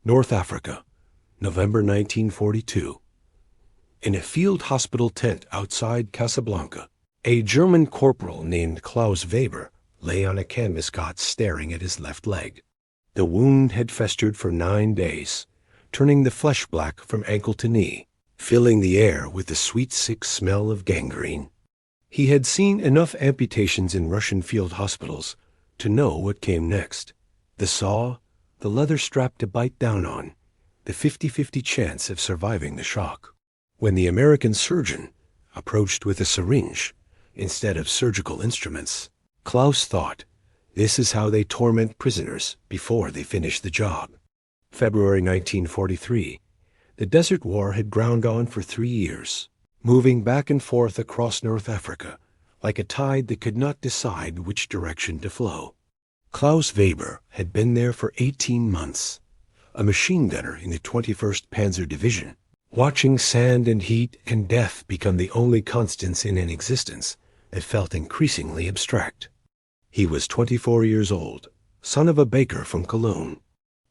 North Africa, November 1942. In a field hospital tent outside Casablanca, a German corporal named Klaus Weber lay on a canvas cot staring at his left leg. The wound had festered for 9 days, turning the flesh black from ankle to knee, filling the air with the sweet, sick smell of gangrene. He had seen enough amputations in Russian field hospitals to know what came next. The saw, the leather strap to bite down on, the 50-50 chance of surviving the shock. When the American surgeon approached with a syringe instead of surgical instruments, Klaus thought, this is how they torment prisoners before they finish the job. February 1943. The Desert War had ground on for 3 years, moving back and forth across North Africa like a tide that could not decide which direction to flow. Klaus Weber had been there for 18 months, a machine gunner in the 21st Panzer Division, watching sand and heat and death become the only constants in an existence that felt increasingly abstract. He was 24 years old, son of a baker from Cologne.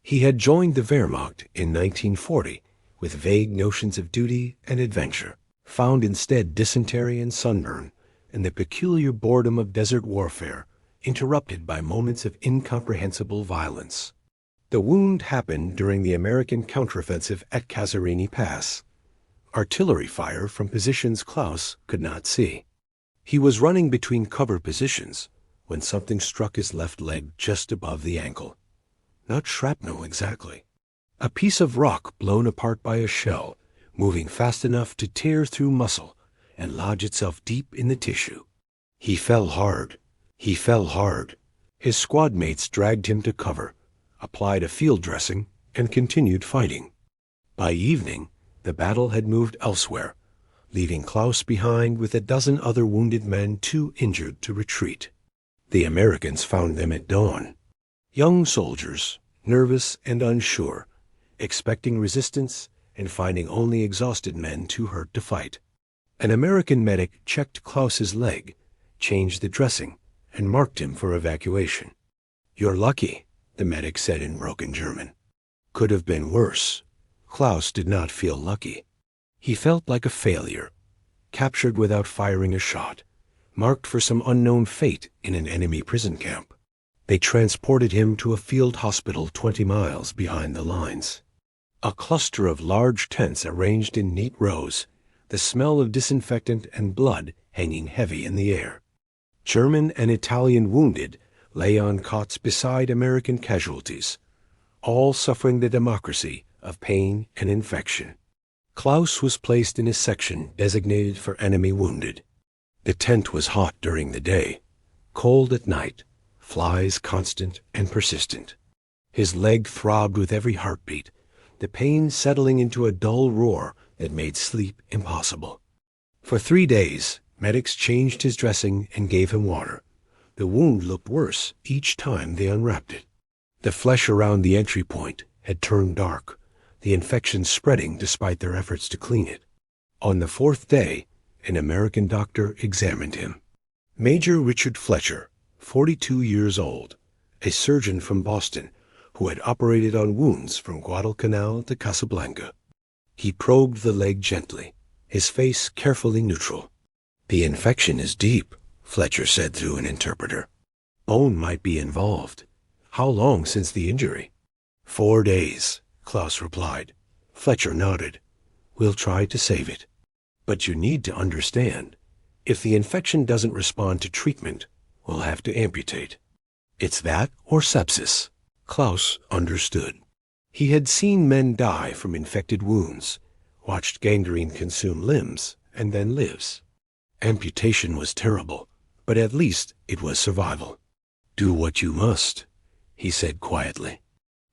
He had joined the Wehrmacht in 1940 with vague notions of duty and adventure, found instead dysentery and sunburn and the peculiar boredom of desert warfare, interrupted by moments of incomprehensible violence. The wound happened during the American counteroffensive at Kazarini Pass. Artillery fire from positions Klaus could not see. He was running between cover positions when something struck his left leg just above the ankle. Not shrapnel exactly. A piece of rock blown apart by a shell, moving fast enough to tear through muscle and lodge itself deep in the tissue. He fell hard. He fell hard. His squad mates dragged him to cover, applied a field dressing, and continued fighting. By evening, the battle had moved elsewhere, leaving Klaus behind with a dozen other wounded men too injured to retreat. The Americans found them at dawn. Young soldiers, nervous and unsure, expecting resistance and finding only exhausted men too hurt to fight. An American medic checked Klaus's leg, changed the dressing, and marked him for evacuation. "You're lucky," the medic said in broken German. Could have been worse. Klaus did not feel lucky. He felt like a failure, captured without firing a shot, marked for some unknown fate in an enemy prison camp. They transported him to a field hospital 20 miles behind the lines. A cluster of large tents arranged in neat rows, the smell of disinfectant and blood hanging heavy in the air. German and Italian wounded lay on cots beside American casualties, all suffering the democracy of pain and infection. Klaus was placed in a section designated for enemy wounded. The tent was hot during the day, cold at night, flies constant and persistent. His leg throbbed with every heartbeat, the pain settling into a dull roar that made sleep impossible. For 3 days, medics changed his dressing and gave him water. The wound looked worse each time they unwrapped it. The flesh around the entry point had turned dark, the infection spreading despite their efforts to clean it. On the 4th day, an American doctor examined him. Major Richard Fletcher, 42 years old, a surgeon from Boston who had operated on wounds from Guadalcanal to Casablanca. He probed the leg gently, his face carefully neutral. "The infection is deep," Fletcher said through an interpreter. "Bone might be involved. How long since the injury?" 4 days, Klaus replied. Fletcher nodded. "We'll try to save it. But you need to understand, if the infection doesn't respond to treatment, we'll have to amputate. It's that or sepsis." Klaus understood. He had seen men die from infected wounds, watched gangrene consume limbs, and then lives. Amputation was terrible, but at least it was survival. "Do what you must," he said quietly.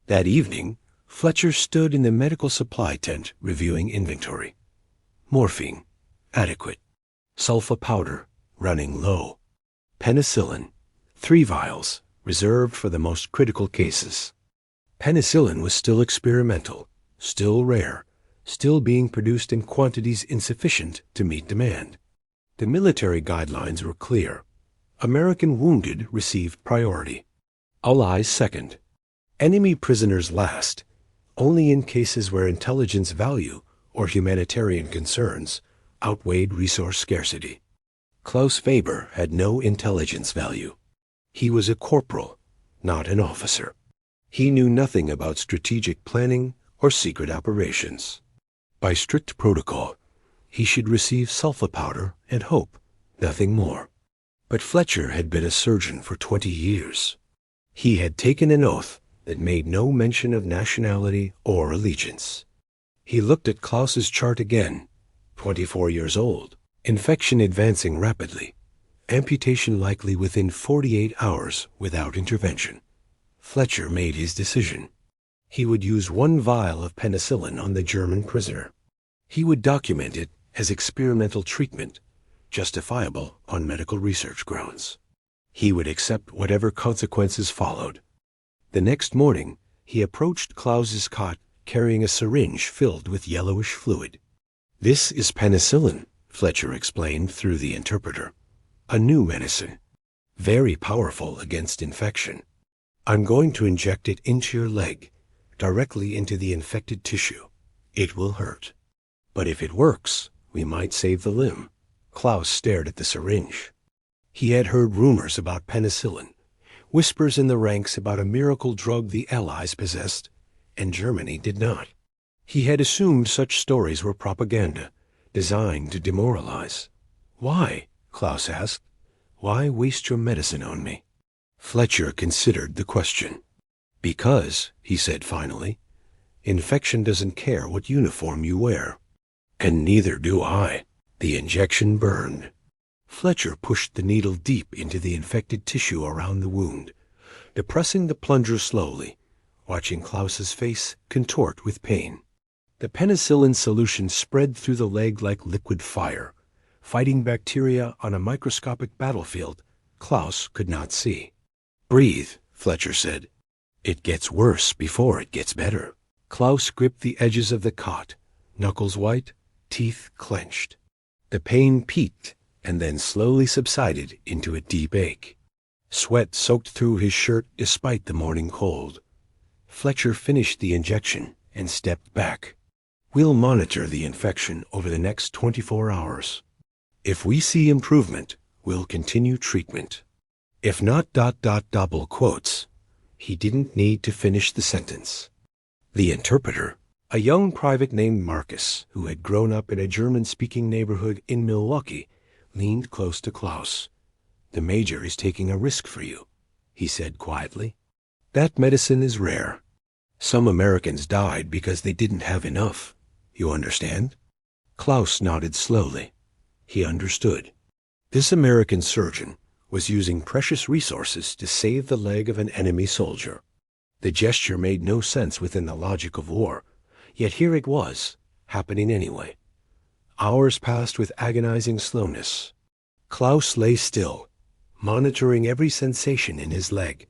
That evening, Fletcher stood in the medical supply tent reviewing inventory. Morphine, adequate. Sulfa powder, running low. Penicillin, 3 vials, reserved for the most critical cases. Penicillin was still experimental, still rare, still being produced in quantities insufficient to meet demand. The military guidelines were clear. American wounded received priority. Allies second. Enemy prisoners last. only in cases where intelligence value or humanitarian concerns outweighed resource scarcity. Klaus Weber had no intelligence value. He was a corporal, not an officer. He knew nothing about strategic planning or secret operations. By strict protocol, he should receive sulfa powder and hope, nothing more. But Fletcher had been a surgeon for 20 years. He had taken an oath that made no mention of nationality or allegiance. He looked at Klaus's chart again, 24 years old, infection advancing rapidly, amputation likely within 48 hours without intervention. Fletcher made his decision. He would use 1 vial of penicillin on the German prisoner. He would document it as experimental treatment, justifiable on medical research grounds. He would accept whatever consequences followed. The next morning, he approached Klaus's cot carrying a syringe filled with yellowish fluid. "This is penicillin," Fletcher explained through the interpreter. "A new medicine, very powerful against infection. I'm going to inject it into your leg, directly into the infected tissue. It will hurt. But if it works, we might save the limb." Klaus stared at the syringe. He had heard rumors about penicillin, whispers in the ranks about a miracle drug the Allies possessed, and Germany did not. He had assumed such stories were propaganda, designed to demoralize. "Why?" Klaus asked. "Why waste your medicine on me?" Fletcher considered the question. "Because," he said finally, "infection doesn't care what uniform you wear." "And neither do I." The injection burned. Fletcher pushed the needle deep into the infected tissue around the wound, depressing the plunger slowly, watching Klaus's face contort with pain. The penicillin solution spread through the leg like liquid fire, fighting bacteria on a microscopic battlefield Klaus could not see. "Breathe," Fletcher said. "It gets worse before it gets better." Klaus gripped the edges of the cot, knuckles white, teeth clenched. The pain peaked and then slowly subsided into a deep ache. Sweat soaked through his shirt despite the morning cold. Fletcher finished the injection and stepped back. "We'll monitor the infection over the next 24 hours. If we see improvement, we'll continue treatment. If not ... double quotes. He didn't need to finish the sentence. The interpreter, a young private named Marcus, who had grown up in a German-speaking neighborhood in Milwaukee, leaned close to Klaus. "The major is taking a risk for you," he said quietly. "That medicine is rare. Some Americans died because they didn't have enough. You understand?" Klaus nodded slowly. He understood. This American surgeon was using precious resources to save the leg of an enemy soldier. The gesture made no sense within the logic of war, yet here it was, happening anyway. Hours passed with agonizing slowness. Klaus lay still, monitoring every sensation in his leg,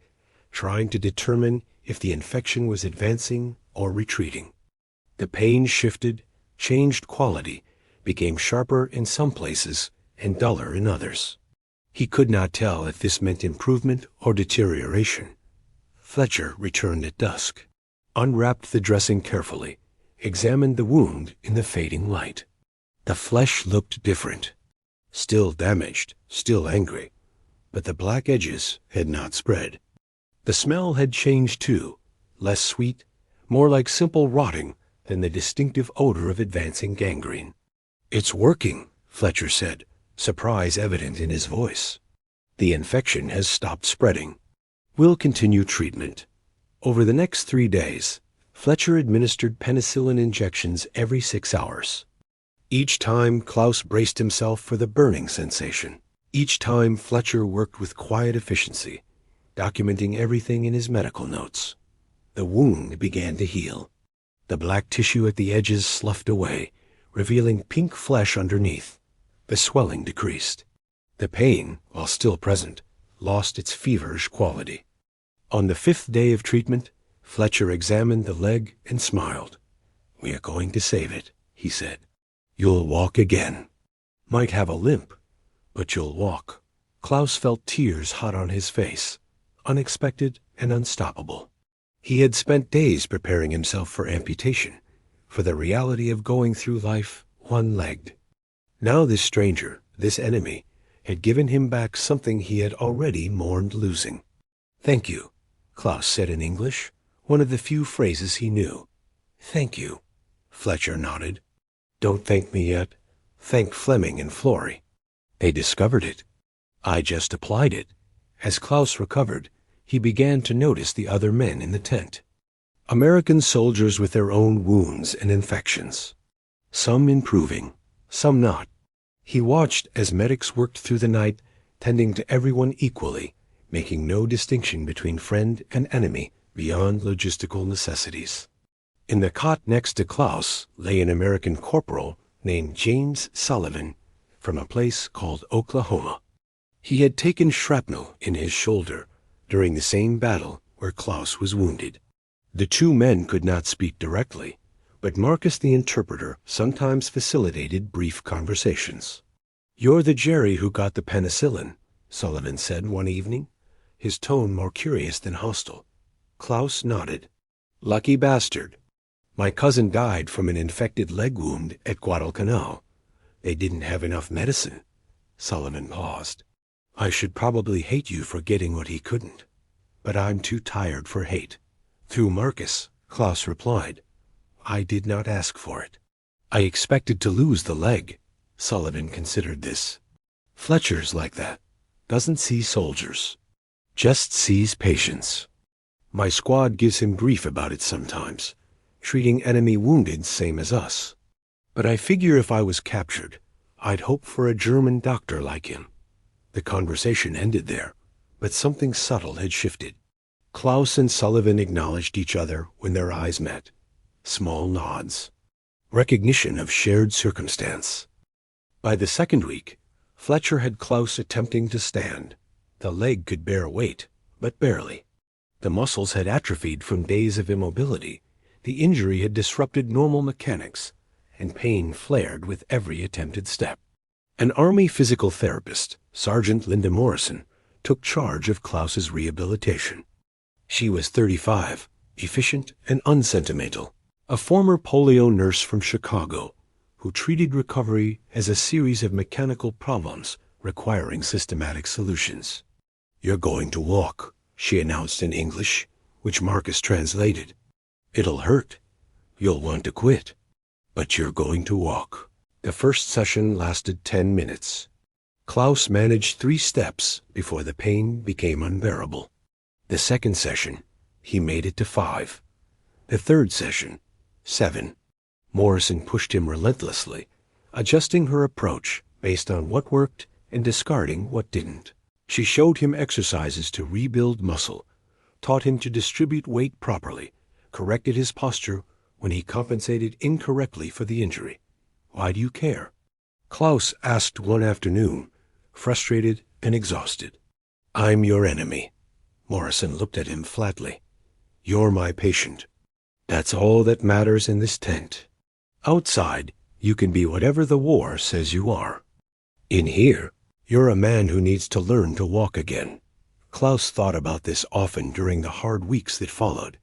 trying to determine if the infection was advancing or retreating. The pain shifted, changed quality, became sharper in some places and duller in others. He could not tell if this meant improvement or deterioration. Fletcher returned at dusk, unwrapped the dressing carefully, examined the wound in the fading light. The flesh looked different. Still damaged, still angry, but the black edges had not spread. The smell had changed too, less sweet, more like simple rotting than the distinctive odor of advancing gangrene. "It's working," Fletcher said, surprise evident in his voice. "The infection has stopped spreading. We'll continue treatment." Over the next 3 days, Fletcher administered penicillin injections every 6 hours. Each time Klaus braced himself for the burning sensation. Each time Fletcher worked with quiet efficiency, documenting everything in his medical notes. The wound began to heal. The black tissue at the edges sloughed away, revealing pink flesh underneath. The swelling decreased. The pain, while still present, lost its feverish quality. On the 5th day of treatment, Fletcher examined the leg and smiled. "We are going to save it," he said. "You'll walk again. Might have a limp, but you'll walk." Klaus felt tears hot on his face, unexpected and unstoppable. He had spent days preparing himself for amputation, for the reality of going through life one-legged. Now this stranger, this enemy, had given him back something he had already mourned losing. "Thank you," Klaus said in English, one of the few phrases he knew. "Thank you," Fletcher nodded. "Don't thank me yet. Thank Fleming and Florey. They discovered it. I just applied it." As Klaus recovered, he began to notice the other men in the tent. American soldiers with their own wounds and infections. Some improving, some not. He watched as medics worked through the night, tending to everyone equally, making no distinction between friend and enemy beyond logistical necessities. In the cot next to Klaus lay an American corporal named James Sullivan from a place called Oklahoma. He had taken shrapnel in his shoulder during the same battle where Klaus was wounded. The two men could not speak directly, but Marcus the interpreter sometimes facilitated brief conversations. "You're the Jerry who got the penicillin," Sullivan said one evening, his tone more curious than hostile. Klaus nodded. "Lucky bastard. My cousin died from an infected leg wound at Guadalcanal. They didn't have enough medicine." Sullivan paused. "I should probably hate you for getting what he couldn't, but I'm too tired for hate." "Through Marcus," Klaus replied. "I did not ask for it. I expected to lose the leg." Sullivan considered this. "Fletcher's like that. Doesn't see soldiers. Just sees patients. My squad gives him grief about it sometimes, treating enemy wounded same as us. But I figure if I was captured, I'd hope for a German doctor like him." The conversation ended there, but something subtle had shifted. Klaus and Sullivan acknowledged each other when their eyes met. Small nods. Recognition of shared circumstance. By the second week, Fletcher had Klaus attempting to stand. The leg could bear weight, but barely. The muscles had atrophied from days of immobility. The injury had disrupted normal mechanics, and pain flared with every attempted step. An Army physical therapist, Sergeant Linda Morrison, took charge of Klaus's rehabilitation. She was 35, efficient and unsentimental, a former polio nurse from Chicago, who treated recovery as a series of mechanical problems requiring systematic solutions. "You're going to walk," she announced in English, which Marcus translated. "It'll hurt. You'll want to quit. But you're going to walk." The first session lasted 10 minutes. Klaus managed 3 steps before the pain became unbearable. The second session, he made it to 5. The third session, 7. Morrison pushed him relentlessly, adjusting her approach based on what worked and discarding what didn't. She showed him exercises to rebuild muscle, taught him to distribute weight properly, corrected his posture when he compensated incorrectly for the injury. "Why do you care?" Klaus asked one afternoon, frustrated and exhausted. "I'm your enemy." Morrison looked at him flatly. "You're my patient. That's all that matters in this tent. Outside, you can be whatever the war says you are. In here, you're a man who needs to learn to walk again." Klaus thought about this often during the hard weeks that followed,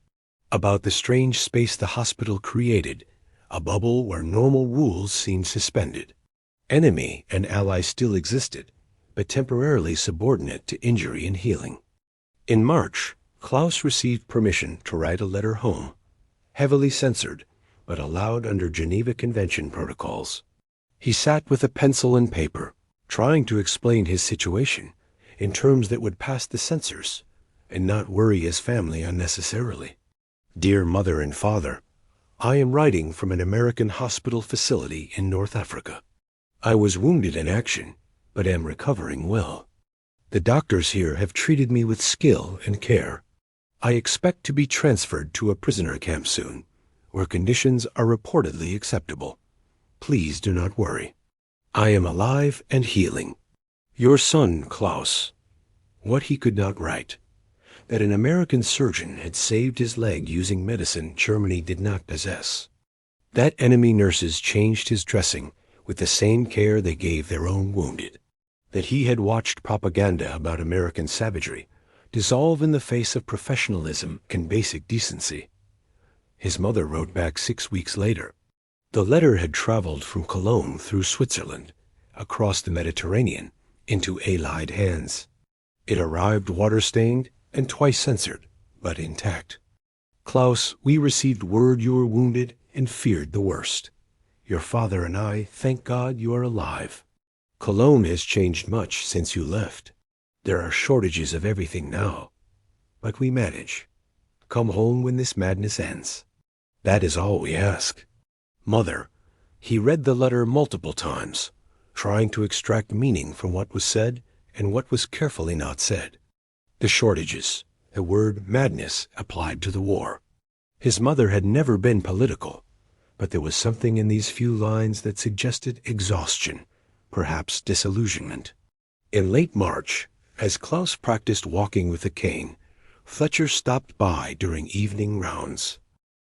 about the strange space the hospital created, a bubble where normal rules seemed suspended. Enemy and ally still existed, but temporarily subordinate to injury and healing. In March, Klaus received permission to write a letter home, heavily censored, but allowed under Geneva Convention protocols. He sat with a pencil and paper, trying to explain his situation in terms that would pass the censors and not worry his family unnecessarily. "Dear Mother and Father, I am writing from an American hospital facility in North Africa. I was wounded in action, but am recovering well. The doctors here have treated me with skill and care. I expect to be transferred to a prisoner camp soon, where conditions are reportedly acceptable. Please do not worry. I am alive and healing. Your son, Klaus." What he could not write: that an American surgeon had saved his leg using medicine Germany did not possess. That enemy nurses changed his dressing with the same care they gave their own wounded. That he had watched propaganda about American savagery, dissolve in the face of professionalism and basic decency. His mother wrote back 6 weeks later. The letter had traveled from Cologne through Switzerland, across the Mediterranean, into Allied hands. It arrived water-stained and twice censored, but intact. Klaus, we received word you were wounded and feared the worst. Your father and I thank God you are alive. Cologne has changed much since you left. There are shortages of everything now. But we manage. Come home when this madness ends. That is all we ask. Mother, he read the letter multiple times, trying to extract meaning from what was said and what was carefully not said. The shortages, the word madness applied to the war. His mother had never been political, but there was something in these few lines that suggested exhaustion, perhaps disillusionment. In late March, as Klaus practiced walking with a cane, Fletcher stopped by during evening rounds.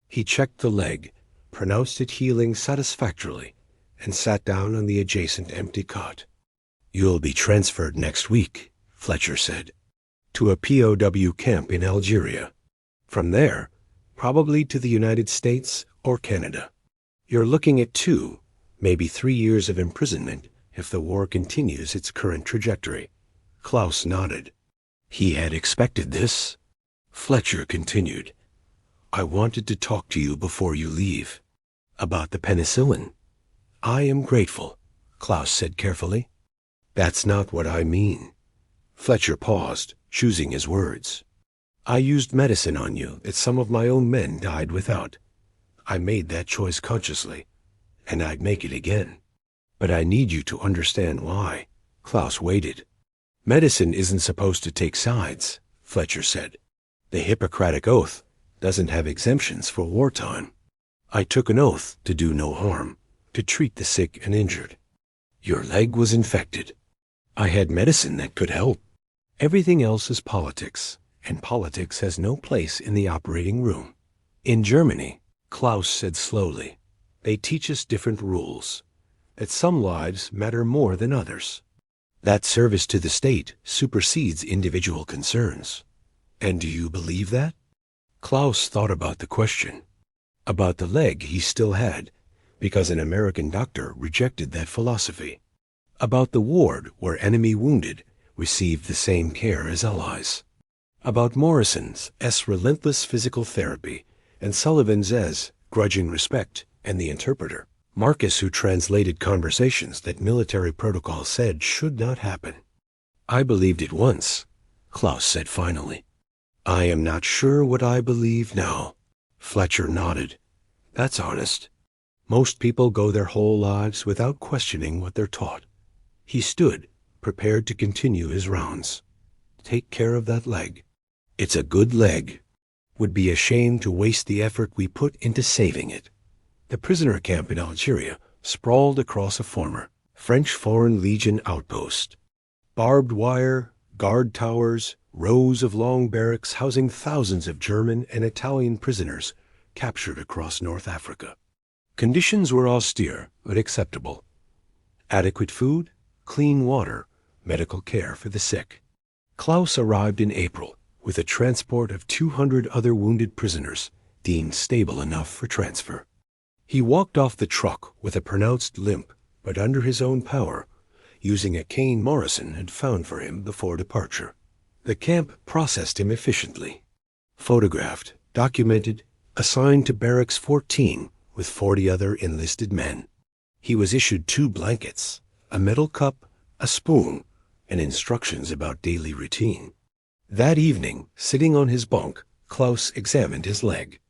He checked the leg, pronounced it healing satisfactorily, and sat down on the adjacent empty cot. You'll be transferred next week, Fletcher said, to a POW camp in Algeria. From there, probably to the United States or Canada. You're looking at 2, maybe 3 years of imprisonment if the war continues its current trajectory. Klaus nodded. He had expected this. Fletcher continued. I wanted to talk to you before you leave. About the penicillin. I am grateful, Klaus said carefully. That's not what I mean. Fletcher paused, choosing his words. I used medicine on you that some of my own men died without. I made that choice consciously, and I'd make it again. But I need you to understand why. Klaus waited. Medicine isn't supposed to take sides, Fletcher said. The Hippocratic Oath doesn't have exemptions for wartime. I took an oath to do no harm, to treat the sick and injured. Your leg was infected. I had medicine that could help. Everything else is politics, and politics has no place in the operating room. In Germany, Klaus said slowly, they teach us different rules, that some lives matter more than others. That service to the state supersedes individual concerns. And do you believe that? Klaus thought about the question. About the leg he still had, because an American doctor rejected that philosophy. About the ward where enemy wounded received the same care as allies. About Morrison's relentless physical therapy and Sullivan's grudging respect and the interpreter, Marcus, who translated conversations that military protocol said should not happen. I believed it once, Klaus said finally. I am not sure what I believe now. Fletcher nodded. That's honest. Most people go their whole lives without questioning what they're taught. He stood, prepared to continue his rounds. Take care of that leg. It's a good leg. Would be ashamed to waste the effort we put into saving it. The prisoner camp in Algeria sprawled across a former French Foreign Legion outpost. Barbed wire, guard towers, rows of long barracks housing thousands of German and Italian prisoners captured across North Africa. Conditions were austere but acceptable. Adequate food, clean water, medical care for the sick. Klaus arrived in April with a transport of 200 other wounded prisoners deemed stable enough for transfer. He walked off the truck with a pronounced limp, but under his own power, using a cane Morrison had found for him before departure. The camp processed him efficiently. Photographed, documented, assigned to Barracks 14 with 40 other enlisted men. He was issued 2 blankets, a metal cup, a spoon, and instructions about daily routine. That evening, sitting on his bunk, Klaus examined his leg.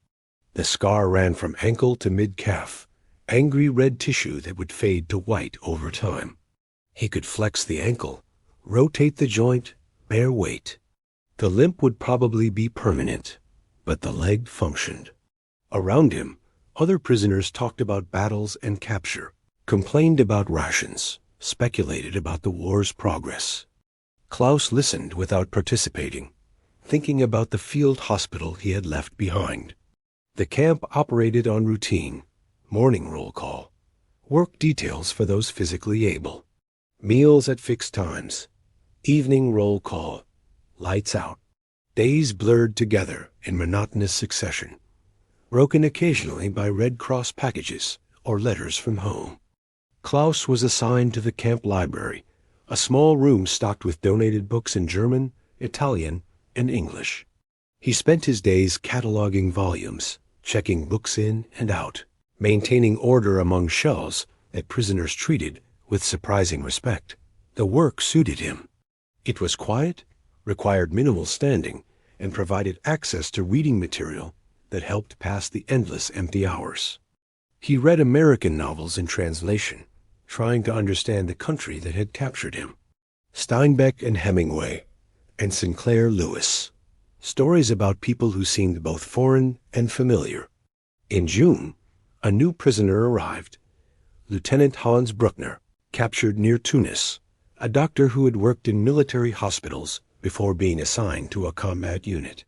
The scar ran from ankle to mid-calf, angry red tissue that would fade to white over time. He could flex the ankle, rotate the joint, bear weight. The limp would probably be permanent, but the leg functioned. Around him, other prisoners talked about battles and capture, complained about rations, speculated about the war's progress. Klaus listened without participating, thinking about the field hospital he had left behind. The camp operated on routine, morning roll call, work details for those physically able, meals at fixed times, evening roll call, lights out. Days blurred together in monotonous succession, broken occasionally by Red Cross packages or letters from home. Klaus was assigned to the camp library, a small room stocked with donated books in German, Italian, and English. He spent his days cataloging volumes, checking books in and out, maintaining order among shelves that prisoners treated with surprising respect. The work suited him. It was quiet, required minimal standing, and provided access to reading material that helped pass the endless empty hours. He read American novels in translation, trying to understand the country that had captured him. Steinbeck and Hemingway, and Sinclair Lewis. Stories about people who seemed both foreign and familiar. In June, a new prisoner arrived, Lieutenant Hans Bruckner, captured near Tunis, a doctor who had worked in military hospitals before being assigned to a combat unit.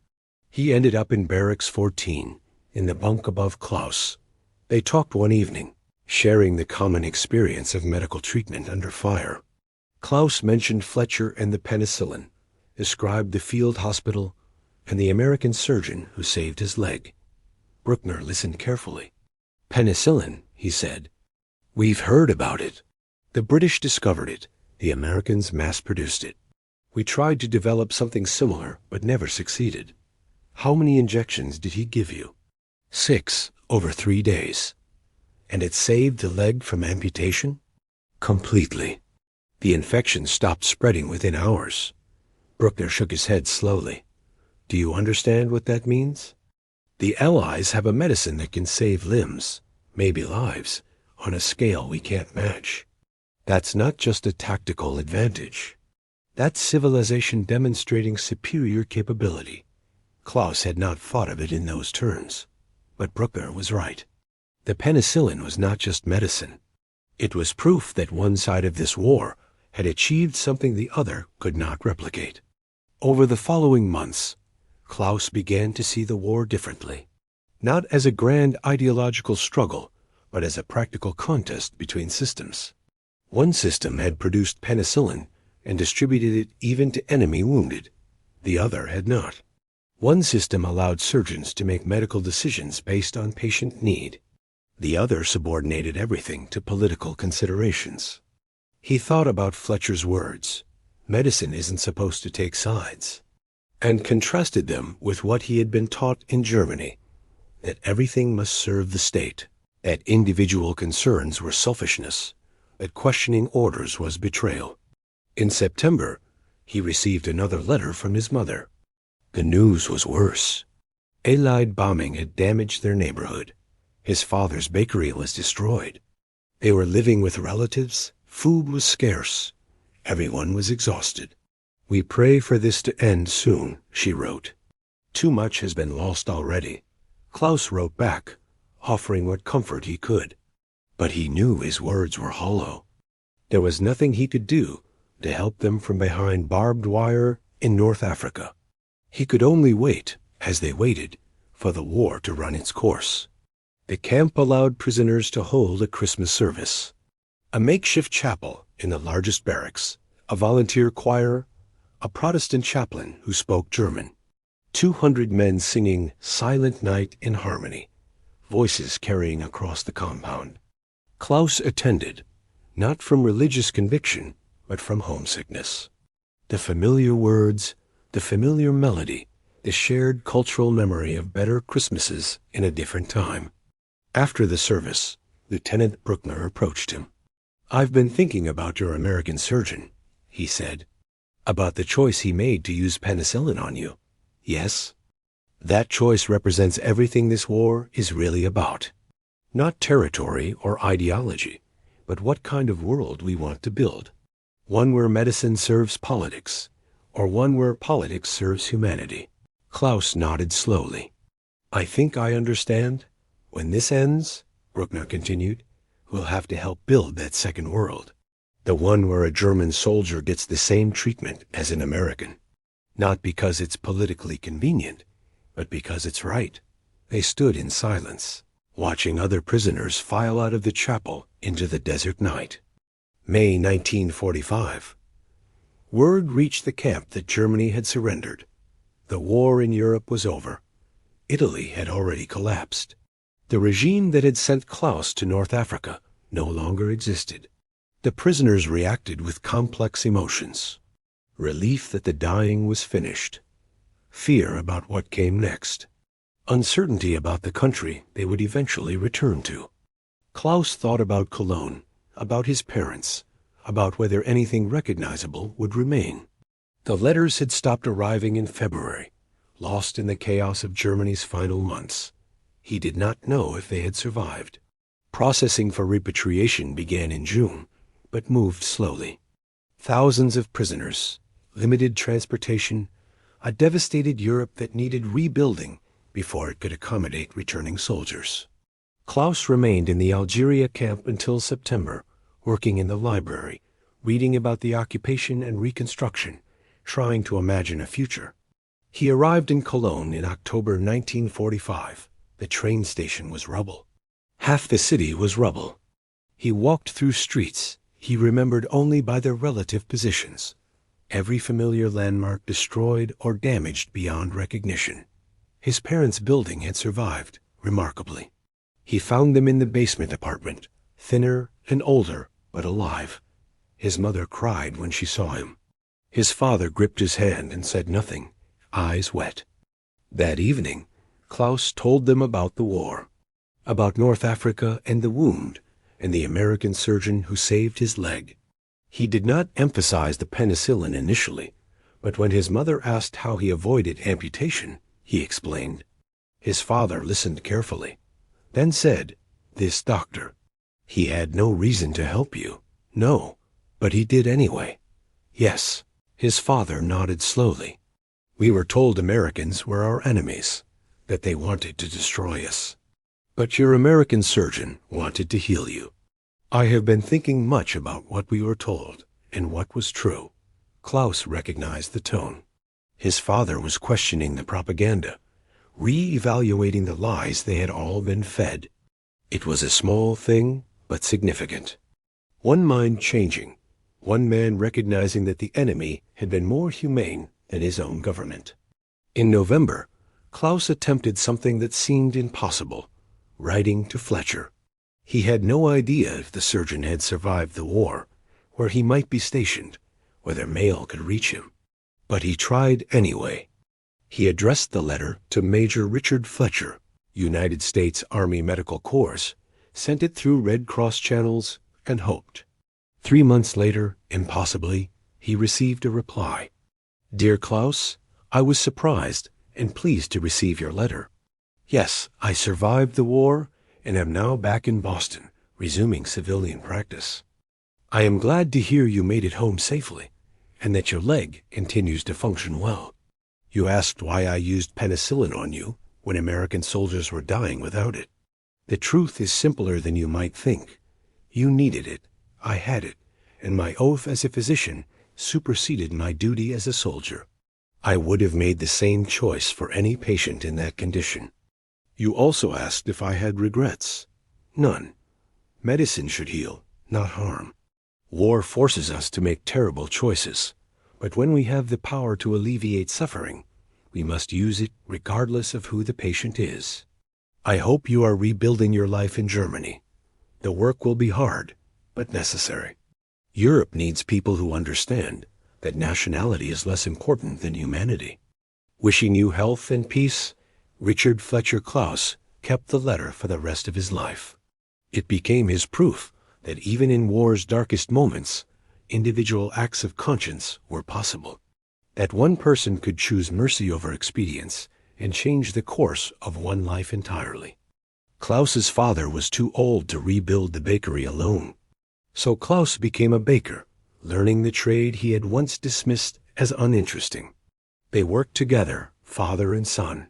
He ended up in Barracks 14, in the bunk above Klaus. They talked one evening, sharing the common experience of medical treatment under fire. Klaus mentioned Fletcher and the penicillin, described the field hospital, and the American surgeon who saved his leg. Bruckner listened carefully. Penicillin, he said. We've heard about it. The British discovered it. The Americans mass-produced it. We tried to develop something similar, but never succeeded. How many injections did he give you? 6, over 3 days. And it saved the leg from amputation? Completely. The infection stopped spreading within hours. Bruckner shook his head slowly. Do you understand what that means? The Allies have a medicine that can save limbs, maybe lives, on a scale we can't match. That's not just a tactical advantage. That's civilization demonstrating superior capability. Klaus had not thought of it in those terms, but Bruckner was right. The penicillin was not just medicine. It was proof that one side of this war had achieved something the other could not replicate. Over the following months, Klaus began to see the war differently, not as a grand ideological struggle, but as a practical contest between systems. One system had produced penicillin and distributed it even to enemy wounded. The other had not. One system allowed surgeons to make medical decisions based on patient need. The other subordinated everything to political considerations. He thought about Fletcher's words, medicine isn't supposed to take sides, and contrasted them with what he had been taught in Germany, that everything must serve the state, that individual concerns were selfishness, that questioning orders was betrayal. In September, he received another letter from his mother. The news was worse. Allied bombing had damaged their neighborhood. His father's bakery was destroyed. They were living with relatives. Food was scarce. Everyone was exhausted. We pray for this to end soon, she wrote. Too much has been lost already. Klaus wrote back, offering what comfort he could. But he knew his words were hollow. There was nothing he could do to help them from behind barbed wire in North Africa. He could only wait, as they waited, for the war to run its course. The camp allowed prisoners to hold a Christmas service. A makeshift chapel in the largest barracks, a volunteer choir, a Protestant chaplain who spoke German, 200 men singing Silent Night in harmony, voices carrying across the compound. Klaus attended, not from religious conviction, but from homesickness. The familiar words, the familiar melody, the shared cultural memory of better Christmases in a different time. After the service, Lieutenant Bruckner approached him. I've been thinking about your American surgeon, he said, about the choice he made to use penicillin on you. Yes? That choice represents everything this war is really about. Not territory or ideology, but what kind of world we want to build. One where medicine serves politics, or one where politics serves humanity. Klaus nodded slowly. I think I understand. When this ends, Bruckner continued, we'll have to help build that second world. The one where a German soldier gets the same treatment as an American. Not because it's politically convenient, but because it's right. They stood in silence, watching other prisoners file out of the chapel into the desert night. May 1945. Word reached the camp that Germany had surrendered. The war in Europe was over. Italy had already collapsed. The regime that had sent Klaus to North Africa no longer existed. The prisoners reacted with complex emotions. Relief that the dying was finished. Fear about what came next. Uncertainty about the country they would eventually return to. Klaus thought about Cologne, about his parents, about whether anything recognizable would remain. The letters had stopped arriving in February, lost in the chaos of Germany's final months. He did not know if they had survived. Processing for repatriation began in June, but moved slowly. Thousands of prisoners, limited transportation, a devastated Europe that needed rebuilding before it could accommodate returning soldiers. Klaus remained in the Algeria camp until September, working in the library, reading about the occupation and reconstruction, trying to imagine a future. He arrived in Cologne in October 1945. The train station was rubble. Half the city was rubble. He walked through streets he remembered only by their relative positions, every familiar landmark destroyed or damaged beyond recognition. His parents' building had survived, remarkably. He found them in the basement apartment, thinner and older, but alive. His mother cried when she saw him. His father gripped his hand and said nothing, eyes wet. That evening, Klaus told them about the war, about North Africa and the wound, and the American surgeon who saved his leg. He did not emphasize the penicillin initially, but when his mother asked how he avoided amputation, he explained. His father listened carefully, then said, "This doctor. He had no reason to help you. No, but he did anyway." Yes, his father nodded slowly. "We were told Americans were our enemies, that they wanted to destroy us. But your American surgeon wanted to heal you." I have been thinking much about what we were told and what was true. Klaus recognized the tone. His father was questioning the propaganda, re-evaluating the lies they had all been fed. It was a small thing, but significant. One mind changing, one man recognizing that the enemy had been more humane than his own government. In November, Klaus attempted something that seemed impossible, writing to Fletcher. He had no idea if the surgeon had survived the war, where he might be stationed, whether mail could reach him. But he tried anyway. He addressed the letter to Major Richard Fletcher, United States Army Medical Corps, sent it through Red Cross channels, and hoped. 3 months later, impossibly, he received a reply. "Dear Klaus, I was surprised and pleased to receive your letter. Yes, I survived the war and am now back in Boston, resuming civilian practice. I am glad to hear you made it home safely and that your leg continues to function well. You asked why I used penicillin on you when American soldiers were dying without it. The truth is simpler than you might think. You needed it, I had it, and my oath as a physician superseded my duty as a soldier. I would have made the same choice for any patient in that condition. You also asked if I had regrets. None. Medicine should heal, not harm. War forces us to make terrible choices, but when we have the power to alleviate suffering, we must use it regardless of who the patient is. I hope you are rebuilding your life in Germany. The work will be hard, but necessary. Europe needs people who understand that nationality is less important than humanity. Wishing you health and peace, Richard Fletcher Klaus kept the letter for the rest of his life. It became his proof that even in war's darkest moments, individual acts of conscience were possible. That one person could choose mercy over expedience and change the course of one life entirely. Klaus's father was too old to rebuild the bakery alone. So Klaus became a baker, learning the trade he had once dismissed as uninteresting. They worked together, father and son,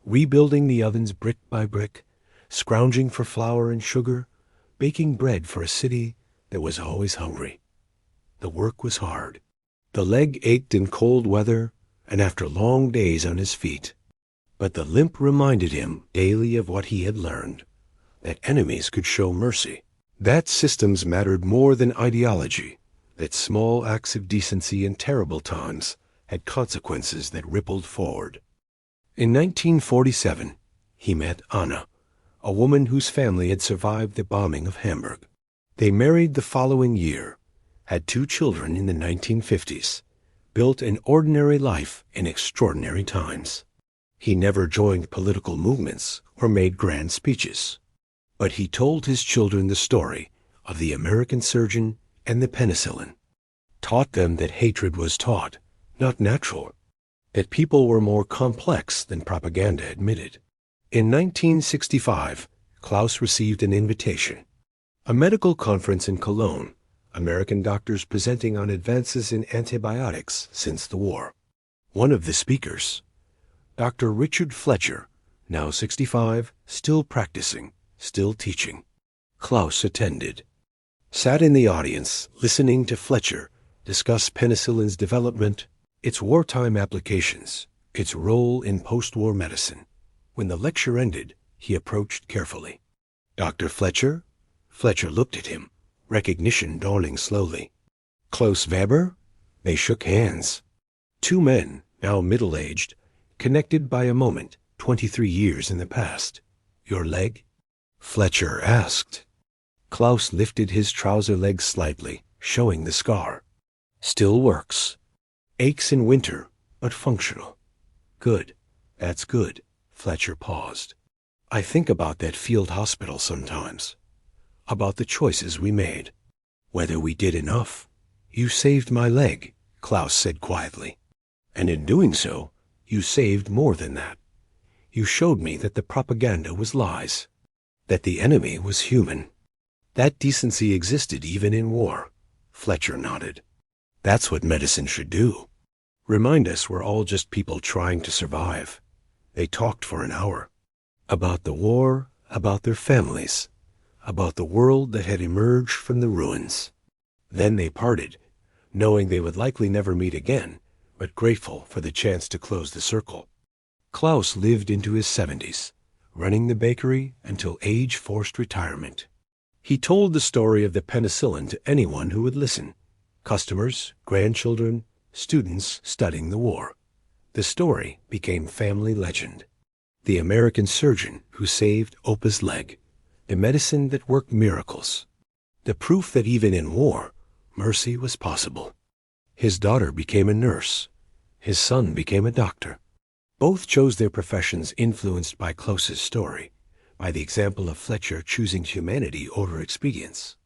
rebuilding the ovens brick by brick, scrounging for flour and sugar, baking bread for a city that was always hungry. The work was hard. The leg ached in cold weather and after long days on his feet. But the limp reminded him daily of what he had learned, that enemies could show mercy, that systems mattered more than ideology, that small acts of decency in terrible times had consequences that rippled forward. In 1947, he met Anna, a woman whose family had survived the bombing of Hamburg. They married the following year, had 2 children in the 1950s, built an ordinary life in extraordinary times. He never joined political movements or made grand speeches, but he told his children the story of the American surgeon and the penicillin, taught them that hatred was taught, not natural, that people were more complex than propaganda admitted. In 1965, Klaus received an invitation. A medical conference in Cologne, American doctors presenting on advances in antibiotics since the war. One of the speakers, Dr. Richard Fletcher, now 65, still practicing, still teaching. Klaus attended. Sat in the audience, listening to Fletcher discuss penicillin's development, its wartime applications, its role in post-war medicine. When the lecture ended, he approached carefully. Dr. Fletcher? Fletcher looked at him, recognition dawning slowly. Klaus Weber? They shook hands. 2 men, now middle-aged, connected by a moment 23 years in the past. Your leg? Fletcher asked. Klaus lifted his trouser leg slightly, showing the scar. Still works. Aches in winter, but functional. Good. That's good. Fletcher paused. I think about that field hospital sometimes. About the choices we made. Whether we did enough. You saved my leg, Klaus said quietly. And in doing so, you saved more than that. You showed me that the propaganda was lies. That the enemy was human. That decency existed even in war. Fletcher nodded. That's what medicine should do. Remind us we're all just people trying to survive. They talked for an hour. About the war, about their families, about the world that had emerged from the ruins. Then they parted, knowing they would likely never meet again, but grateful for the chance to close the circle. Klaus lived into his 70s, running the bakery until age-forced retirement. He told the story of the penicillin to anyone who would listen. Customers, grandchildren, students studying the war. The story became family legend. The American surgeon who saved Opa's leg. The medicine that worked miracles. The proof that even in war, mercy was possible. His daughter became a nurse. His son became a doctor. Both chose their professions influenced by Klaus's story, by the example of Fletcher choosing humanity over expedience.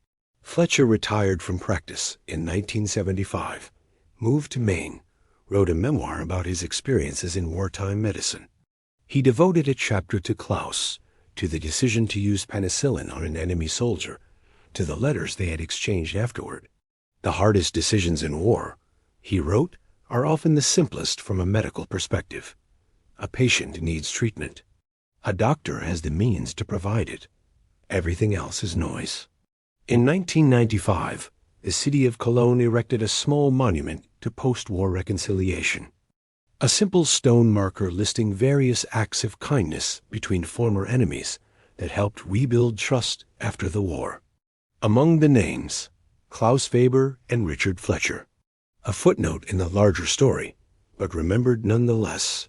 Fletcher retired from practice in 1975, moved to Maine, wrote a memoir about his experiences in wartime medicine. He devoted a chapter to Klaus, to the decision to use penicillin on an enemy soldier, to the letters they had exchanged afterward. The hardest decisions in war, he wrote, are often the simplest from a medical perspective. A patient needs treatment. A doctor has the means to provide it. Everything else is noise. In 1995, the city of Cologne erected a small monument to post-war reconciliation. A simple stone marker listing various acts of kindness between former enemies that helped rebuild trust after the war. Among the names, Klaus Weber and Richard Fletcher. A footnote in the larger story, but remembered nonetheless.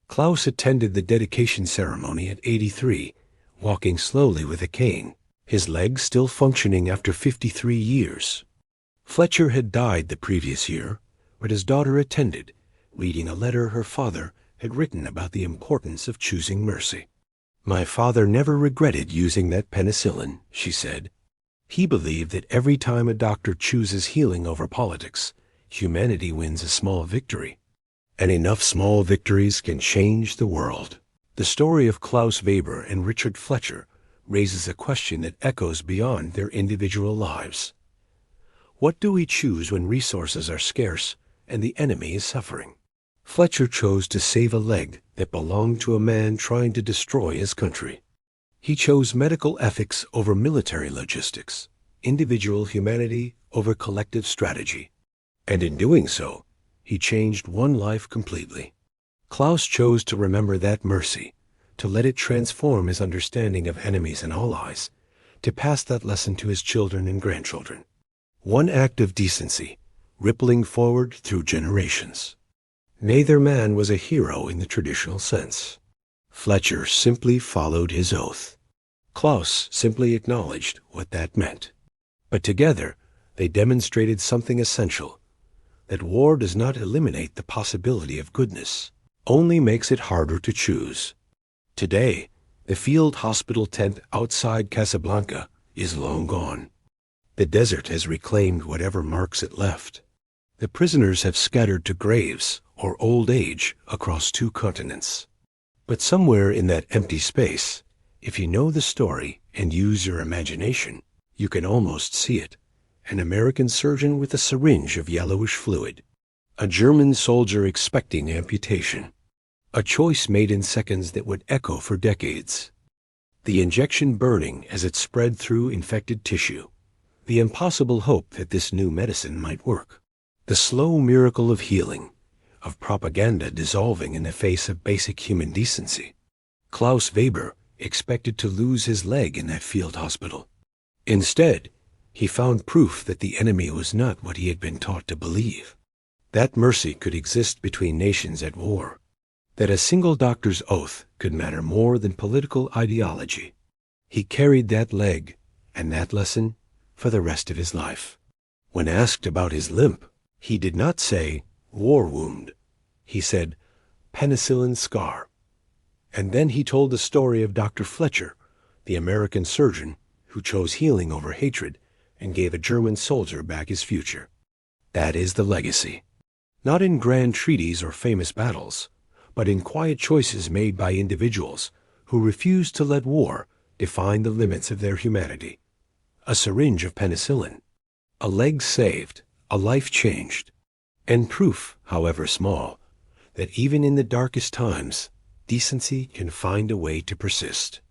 Klaus attended the dedication ceremony at 83, walking slowly with a cane, his legs still functioning after 53 years. Fletcher had died the previous year, but his daughter attended, reading a letter her father had written about the importance of choosing mercy. My father never regretted using that penicillin, she said. He believed that every time a doctor chooses healing over politics, humanity wins a small victory. And enough small victories can change the world. The story of Klaus Weber and Richard Fletcher raises a question that echoes beyond their individual lives. What do we choose when resources are scarce and the enemy is suffering? Fletcher chose to save a leg that belonged to a man trying to destroy his country. He chose medical ethics over military logistics, individual humanity over collective strategy. And in doing so, he changed one life completely. Klaus chose to remember that mercy, to let it transform his understanding of enemies and allies, to pass that lesson to his children and grandchildren. One act of decency, rippling forward through generations. Neither man was a hero in the traditional sense. Fletcher simply followed his oath. Klaus simply acknowledged what that meant. But together, they demonstrated something essential, that war does not eliminate the possibility of goodness, only makes it harder to choose. Today, the field hospital tent outside Casablanca is long gone. The desert has reclaimed whatever marks it left. The prisoners have scattered to graves or old age across 2 continents. But somewhere in that empty space, if you know the story and use your imagination, you can almost see it. An American surgeon with a syringe of yellowish fluid. A German soldier expecting amputation. A choice made in seconds that would echo for decades. The injection burning as it spread through infected tissue. The impossible hope that this new medicine might work. The slow miracle of healing, of propaganda dissolving in the face of basic human decency. Klaus Weber expected to lose his leg in that field hospital. Instead, he found proof that the enemy was not what he had been taught to believe. That mercy could exist between nations at war. That a single doctor's oath could matter more than political ideology. He carried that leg and that lesson for the rest of his life. When asked about his limp, he did not say, war wound. He said, penicillin scar. And then he told the story of Dr. Fletcher, the American surgeon who chose healing over hatred and gave a German soldier back his future. That is the legacy. Not in grand treaties or famous battles, but in quiet choices made by individuals who refused to let war define the limits of their humanity. A syringe of penicillin, a leg saved, a life changed, and proof, however small, that even in the darkest times, decency can find a way to persist.